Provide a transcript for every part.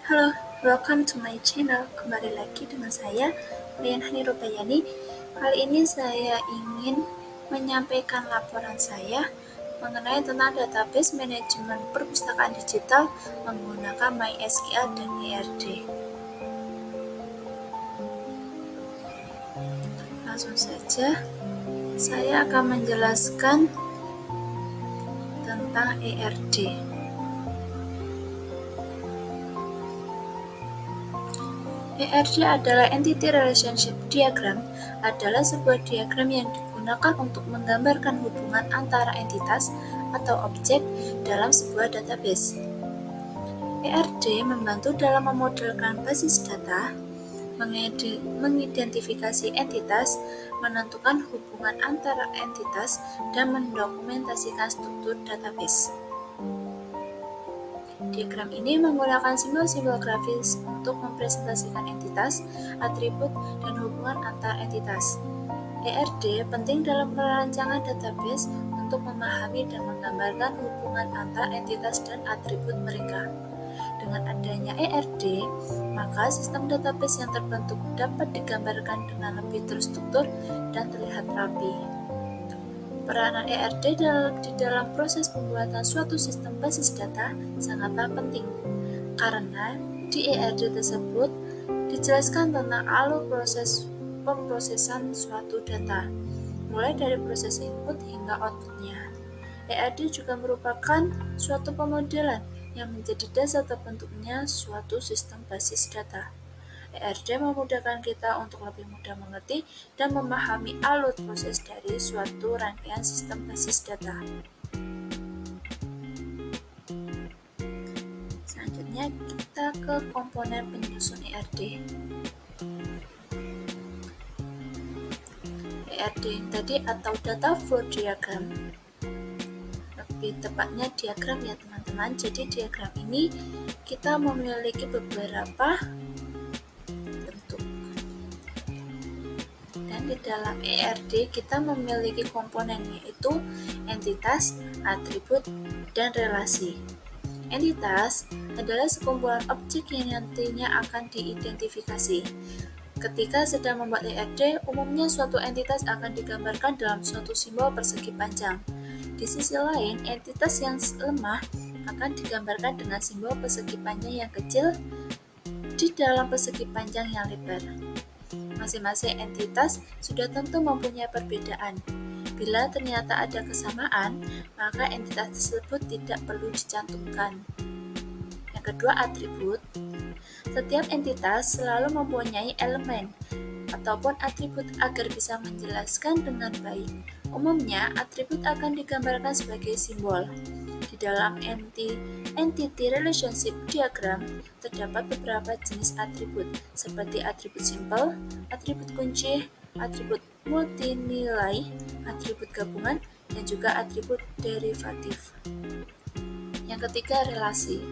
Halo, welcome to my channel. Kembali lagi dengan saya, Rian Hani Rubayani. Kali ini saya ingin menyampaikan laporan saya mengenai tentang database manajemen perpustakaan digital menggunakan MySQL dan ERD. Langsung saja, saya akan menjelaskan tentang ERD. ERD adalah Entity Relationship Diagram, adalah sebuah diagram yang digunakan untuk menggambarkan hubungan antara entitas atau objek dalam sebuah database. ERD membantu dalam memodelkan basis data, mengidentifikasi entitas, menentukan hubungan antara entitas, dan mendokumentasikan struktur database. Diagram ini menggunakan simbol-simbol grafis untuk mempresentasikan entitas, atribut, dan hubungan antar entitas. ERD penting dalam perancangan database untuk memahami dan menggambarkan hubungan antar entitas dan atribut mereka. Dengan adanya ERD, maka sistem database yang terbentuk dapat digambarkan dengan lebih terstruktur dan terlihat rapi. Peranan ERD di dalam proses pembuatan suatu sistem basis data sangatlah penting, karena di ERD tersebut dijelaskan tentang alur proses pemrosesan suatu data, mulai dari proses input hingga outputnya. ERD juga merupakan suatu pemodelan yang menjadi dasar terbentuknya suatu sistem basis data. ERD memudahkan kita untuk lebih mudah mengerti dan memahami alur proses dari suatu rangkaian sistem basis data. Selanjutnya kita ke komponen penyusun ERD. ERD tadi atau Data Flow Diagram. Lebih tepatnya diagram ya teman-teman. Jadi diagram ini kita memiliki beberapa di dalam ERD kita memiliki komponen yaitu entitas, atribut, dan relasi. Entitas adalah sekumpulan objek yang nantinya akan diidentifikasi. Ketika sedang membuat ERD, umumnya suatu entitas akan digambarkan dalam suatu simbol persegi panjang. Di sisi lain, entitas yang lemah akan digambarkan dengan simbol persegi panjang yang kecil di dalam persegi panjang yang lebar. Masing-masing entitas sudah tentu mempunyai perbedaan. Bila ternyata ada kesamaan, maka entitas tersebut tidak perlu dicantumkan. Yang kedua, atribut. Setiap entitas selalu mempunyai elemen ataupun atribut agar bisa menjelaskan dengan baik. Umumnya, atribut akan digambarkan sebagai simbol. Di dalam Entity Relationship Diagram terdapat beberapa jenis atribut, seperti atribut simpel, atribut kunci, atribut multinilai, atribut gabungan, dan juga atribut derivatif. Yang ketiga, relasi.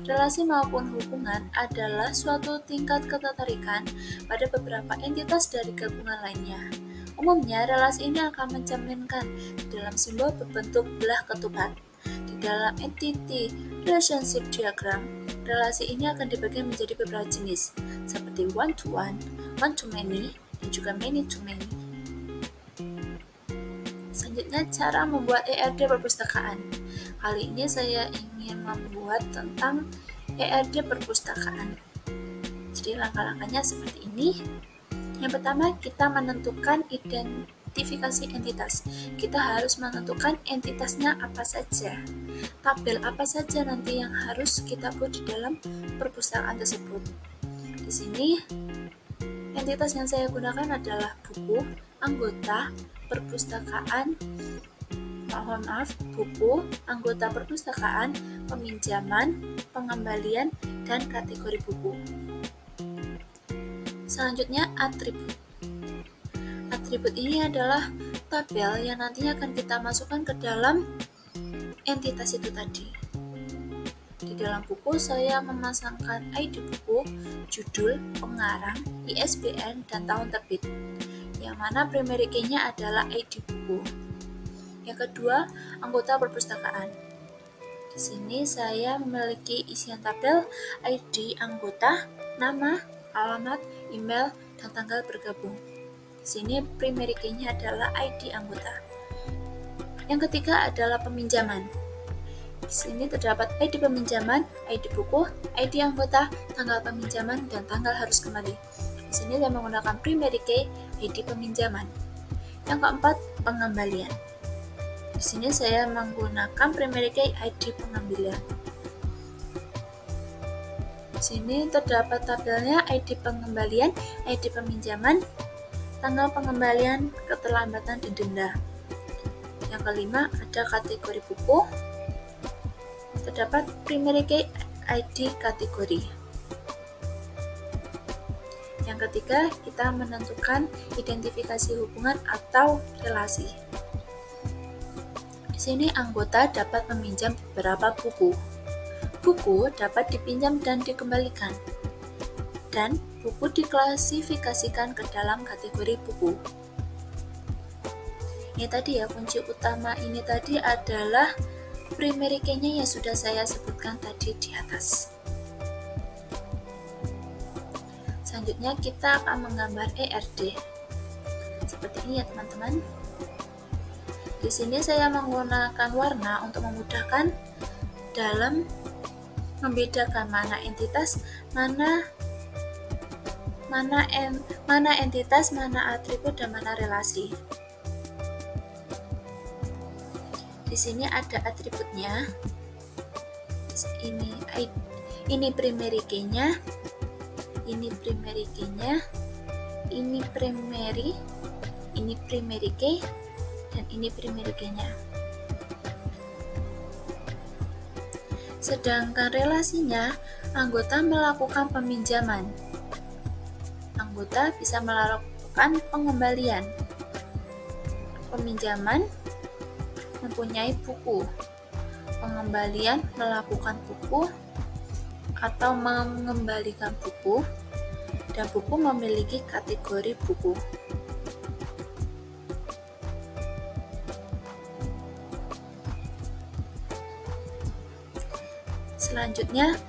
Relasi maupun hubungan adalah suatu tingkat ketertarikan pada beberapa entitas dari gabungan lainnya. Umumnya, relasi ini akan mencerminkan dalam simbol berbentuk belah ketupat. Di dalam Entity Relationship Diagram, relasi ini akan dibagi menjadi beberapa jenis, seperti one-to-one, one-to-many, dan juga many-to-many. Selanjutnya, cara membuat ERD perpustakaan. Kali ini saya ingin membuat tentang ERD perpustakaan. Jadi langkah-langkahnya seperti ini. Yang pertama, kita menentukan identifikasi entitas. Kita harus menentukan entitasnya apa saja. Tabel apa saja nanti yang harus kita buat di dalam perpustakaan tersebut. Di sini, entitas yang saya gunakan adalah buku, anggota, perpustakaan, buku, anggota perpustakaan, peminjaman, pengembalian, dan kategori buku. Selanjutnya, atribut. Atribut ini adalah tabel yang nantinya akan kita masukkan ke dalam entitas itu tadi. Di dalam buku, saya memasangkan ID buku, judul, pengarang, ISBN, dan tahun terbit, yang mana primary key-nya adalah ID buku. Yang kedua, anggota perpustakaan. Di sini saya memiliki isian tabel, ID anggota, nama, alamat, email, dan tanggal bergabung. Di sini primary key-nya adalah ID anggota. Yang ketiga adalah peminjaman. Di sini terdapat ID peminjaman, ID buku, ID anggota, tanggal peminjaman, dan tanggal harus kembali. Di sini saya menggunakan primary key ID peminjaman. Yang keempat, pengembalian. Di sini saya menggunakan primary key ID pengembalian. Di sini terdapat tabelnya ID pengembalian, ID peminjaman, tanggal pengembalian, keterlambatan, dan denda. Yang kelima ada kategori buku. Terdapat primary key ID kategori. Yang ketiga, kita menentukan identifikasi hubungan atau relasi. Di sini anggota dapat meminjam beberapa buku. Buku dapat dipinjam dan dikembalikan. Dan buku diklasifikasikan ke dalam kategori buku. Ini tadi ya, kunci utama ini tadi adalah primary key-nya yang sudah saya sebutkan tadi di atas. Selanjutnya kita akan menggambar ERD. Seperti ini ya teman-teman. Di sini saya menggunakan warna untuk memudahkan dalam membedakan mana entitas, mana entitas, mana atribut, dan mana relasi. Di sini ada atributnya. Ini primary key-nya, ini primary key-nya, ini primary key, dan ini primary key-nya. Sedangkan relasinya, anggota melakukan peminjaman. Anggota bisa melakukan pengembalian. Peminjaman mempunyai buku. Pengembalian melakukan buku atau mengembalikan buku, dan buku memiliki kategori buku. Selanjutnya,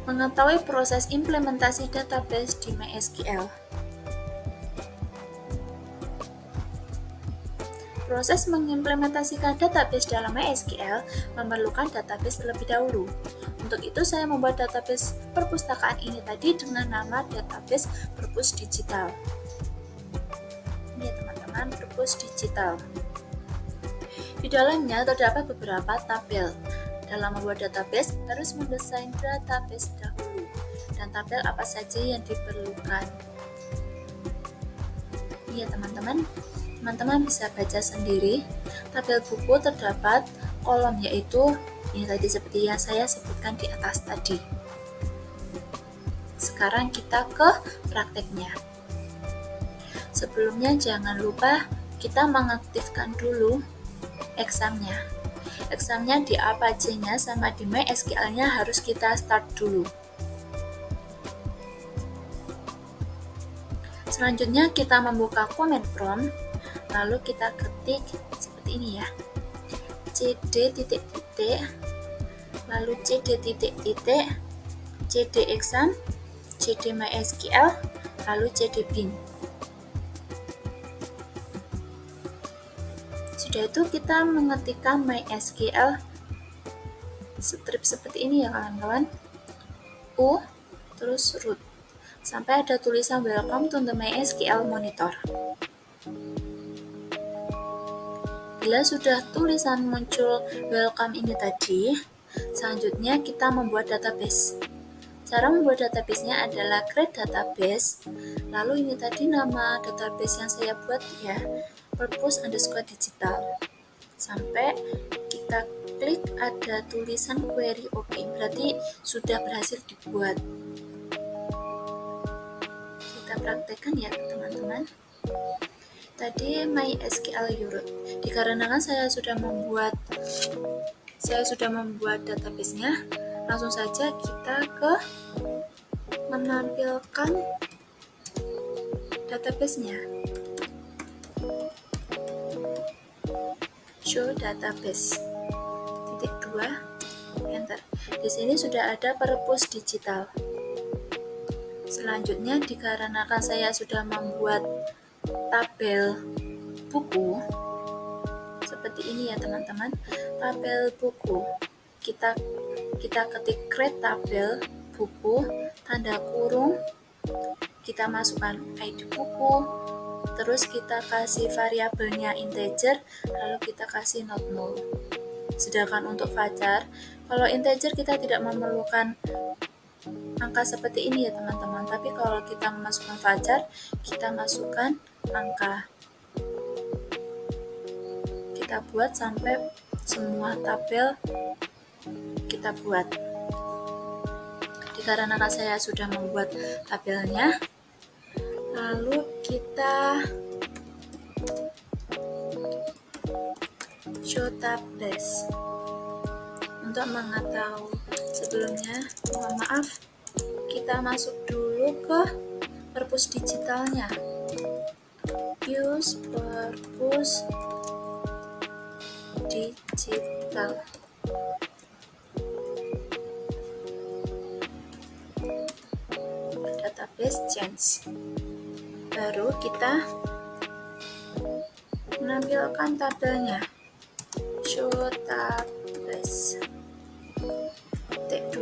mengetahui proses implementasi database di MySQL. Proses mengimplementasikan database dalam MySQL memerlukan database terlebih dahulu. Untuk itu saya membuat database perpustakaan ini tadi dengan nama database Perpus Digital. Ini ya teman-teman, Perpus Digital. Di dalamnya terdapat beberapa tabel. Dalam membuat database, harus mendesain database dahulu, dan tabel apa saja yang diperlukan. Iya teman-teman, bisa baca sendiri. Tabel buku terdapat kolom, yaitu ini tadi seperti yang saya sebutkan di atas tadi. Sekarang kita ke prakteknya. Sebelumnya jangan lupa kita mengaktifkan dulu examnya. Examnya di Apache-nya sama di MySQL-nya harus kita start dulu. Selanjutnya kita membuka command prompt, lalu kita ketik seperti ini ya. cd titik titik, lalu cd titik titik, cd exam, cd MySQL, lalu cd bin. Sudah itu kita mengetikkan MySQL strip seperti ini ya kawan-kawan, terus root, sampai ada tulisan welcome to the MySQL monitor. Bila sudah tulisan muncul welcome ini tadi, selanjutnya kita membuat database. Cara membuat database-nya adalah create database, lalu ini tadi nama database yang saya buat ya, Perpus_digital. Sampai kita klik ada tulisan query OK, berarti sudah berhasil dibuat. Kita praktekkan ya teman-teman. Tadi MySQL root, dikarenakan saya sudah membuat database-nya, langsung saja kita ke menampilkan database-nya. Show database. Titik 2. Enter. Di sini sudah ada perpus digital. Selanjutnya, dikarenakan saya sudah membuat tabel buku seperti ini ya teman-teman. Tabel buku. Kita ketik create tabel buku, tanda kurung, kita masukkan ID buku, terus kita kasih variabelnya integer, lalu kita kasih not null. Sedangkan untuk Fajar, kalau integer kita tidak memerlukan angka seperti ini ya teman-teman, tapi kalau kita memasukkan Fajar, kita masukkan angka. Kita buat sampai semua tabel kita buat. Dikarenakan saya sudah membuat tabelnya, lalu kita show tables. Untuk mengetahui sebelumnya, mohon maaf, kita masuk dulu ke perpus digitalnya. Use perpus digital. Database change. Baru kita menampilkan tabelnya. Show tables. T2.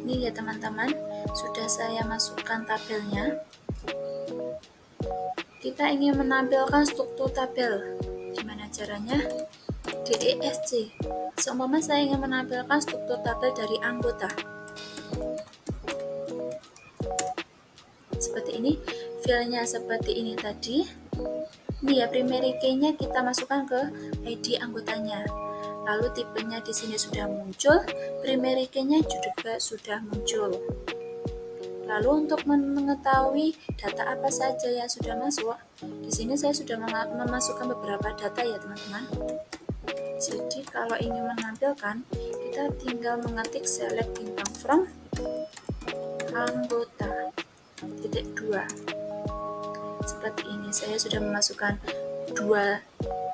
Ini ya teman-teman, sudah saya masukkan tabelnya. Kita ingin menampilkan struktur tabel. Gimana caranya? DESC. Seumpama saya ingin menampilkan struktur tabel dari anggota. Seperti ini, filenya seperti ini tadi. Ini ya, primary key-nya kita masukkan ke ID anggotanya. Lalu tipenya di sini sudah muncul, primary key-nya juga sudah muncul. Lalu untuk mengetahui data apa saja yang sudah masuk, di sini saya sudah memasukkan beberapa data ya teman-teman. Jadi kalau ingin menampilkan, kita tinggal mengetik select bintang from anggota titik 2. Seperti ini, saya sudah memasukkan dua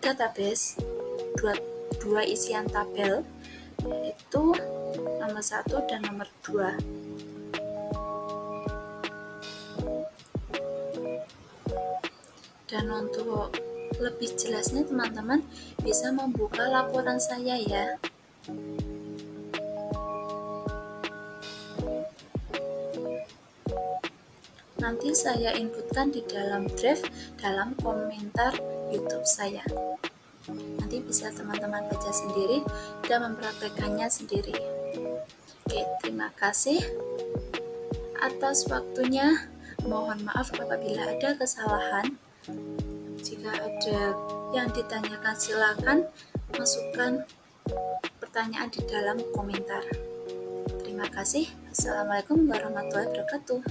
database, dua isian tabel, yaitu nomor 1 dan nomor 2. Dan untuk lebih jelasnya teman-teman bisa membuka laporan saya ya. Nanti saya inputkan di dalam drive dalam komentar YouTube saya. Nanti bisa teman-teman baca sendiri dan mempraktekannya sendiri. Oke, terima kasih atas waktunya. Mohon maaf apabila ada kesalahan. Jika ada yang ditanyakan, silakan masukkan pertanyaan di dalam komentar. Terima kasih. Assalamualaikum warahmatullahi wabarakatuh.